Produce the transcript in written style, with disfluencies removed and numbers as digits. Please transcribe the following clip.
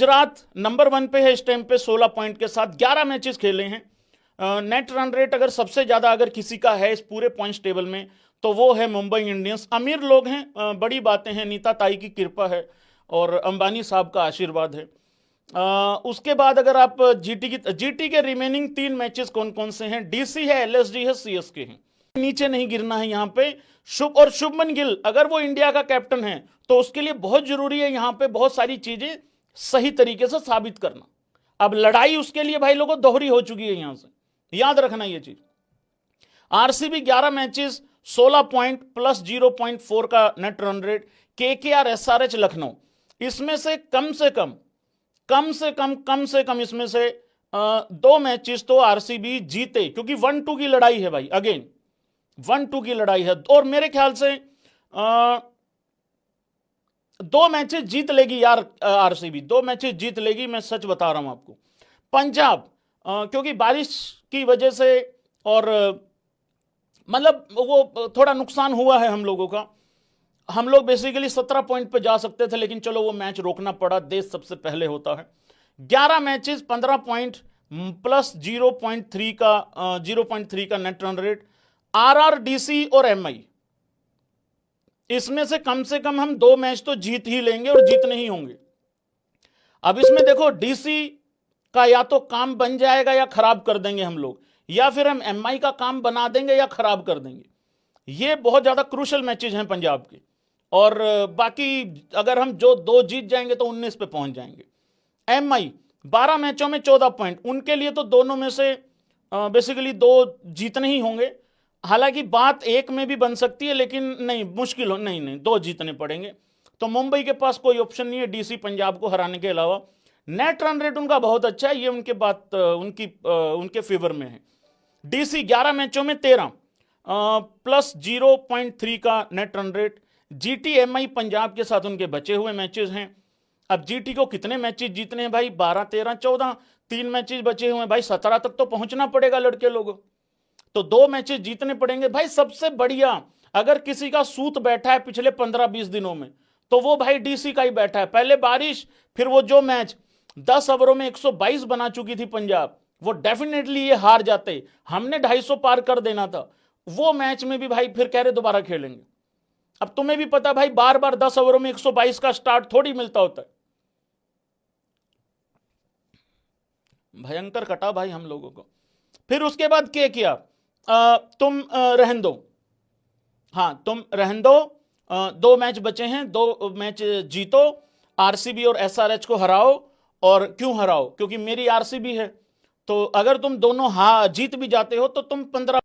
Gujarat number 1 पे है इस टाइम पे 16 पॉइंट के साथ, 11 मैचेस खेले हैं। नेट रन रेट अगर सबसे ज्यादा अगर किसी का है इस पूरे पॉइंट्स टेबल में तो वो है मुंबई इंडियंस। अमीर लोग हैं, बड़ी बातें हैं, नीता ताई की कृपा है और अंबानी साहब का आशीर्वाद है। उसके बाद अगर आप जीटी के रिमेनिंग 3 मैचेस कौन कौन से हैं, डीसी है, एलएसडी है, सीएसके है। नीचे नहीं गिरना है यहाँ पे। शुभमन गिल अगर वो इंडिया का कैप्टन है तो उसके लिए बहुत जरूरी है यहाँ पे बहुत सारी चीजें सही तरीके से साबित करना। अब लड़ाई उसके लिए भाई लोगों दोहरी हो चुकी है, यहां से याद रखना ये चीज। आरसीबी 11 मैचेस 16 पॉइंट प्लस 0.4 का net run rate. KKR SRH Lucknow, इसमें से कम से कम इसमें से 2 मैचेस तो आरसीबी जीते, क्योंकि 1-2 की लड़ाई है भाई, अगेन 1-2 की लड़ाई है। और मेरे ख्याल से 2 मैचेस जीत लेगी यार आरसीबी, 2 मैचेस जीत लेगी, मैं सच बता रहा हूं आपको। पंजाब क्योंकि बारिश की वजह से और मतलब वो थोड़ा नुकसान हुआ है हम लोगों का। हम लोग बेसिकली 17 पॉइंट पे जा सकते थे, लेकिन चलो वो मैच रोकना पड़ा, देश सबसे पहले होता है। 11 मैचेस 15 पॉइंट प्लस 0.3 का नेट रन रेट। आरआरडीसी और एमआई, इसमें से कम हम 2 मैच तो जीत ही लेंगे और जीतने ही होंगे। अब इसमें देखो डीसी का या तो काम बन जाएगा या खराब कर देंगे हम लोग, या फिर हम एमआई का काम बना देंगे या खराब कर देंगे। ये बहुत ज्यादा क्रूशल मैचेज हैं पंजाब के। और बाकी अगर हम जो 2 जीत जाएंगे तो 19 पे पहुंच जाएंगे। एमआई 12 मैचों में 14 पॉइंट, उनके लिए तो दोनों में से बेसिकली 2 जीतने ही होंगे। हालांकि बात 1 में भी बन सकती है, लेकिन नहीं, मुश्किल हो, नहीं 2 जीतने पड़ेंगे। तो मुंबई के पास कोई ऑप्शन नहीं है डीसी पंजाब को हराने के अलावा। नेट रन रेट उनका बहुत अच्छा है, ये उनके फेवर में है। डीसी 11 मैचों में 13 प्लस 0.3 का net run rate. GT MI Punjab के साथ उनके बचे हुए मैचेस हैं। अब जीटी को कितने मैचेस जीतने हैं भाई, 12, 13, 14, 3 मैचेस बचे हुए हैं भाई, 17 तक तो पहुंचना पड़ेगा लड़के लोगों। तो 2 मैचेस जीतने पड़ेंगे भाई। सबसे बढ़िया अगर किसी का सूत बैठा है पिछले 15-20 दिनों में तो वो भाई डीसी का ही बैठा है। पहले बारिश, फिर वो जो मैच 10 ओवरों में 122 बना चुकी थी पंजाब, वो डेफिनेटली ये हार जाते, हमने 250 पार कर देना था। वो मैच में भी भाई फिर कह रहे दोबारा खेलेंगे। अब तुम्हें भी पता भाई, बार बार 10 ओवरों में 122 का स्टार्ट थोड़ी मिलता होता है। भयंकर कटा भाई हम लोगों को। फिर उसके बाद क्या किया, तुम रहन दो, हाँ तुम रहन दो, 2 मैच बचे हैं, 2 मैच जीतो, आरसीबी और एसआरएच को हराओ। और क्यों हराओ, क्योंकि मेरी आरसीबी है, तो अगर तुम दोनों जीत भी जाते हो तो तुम 15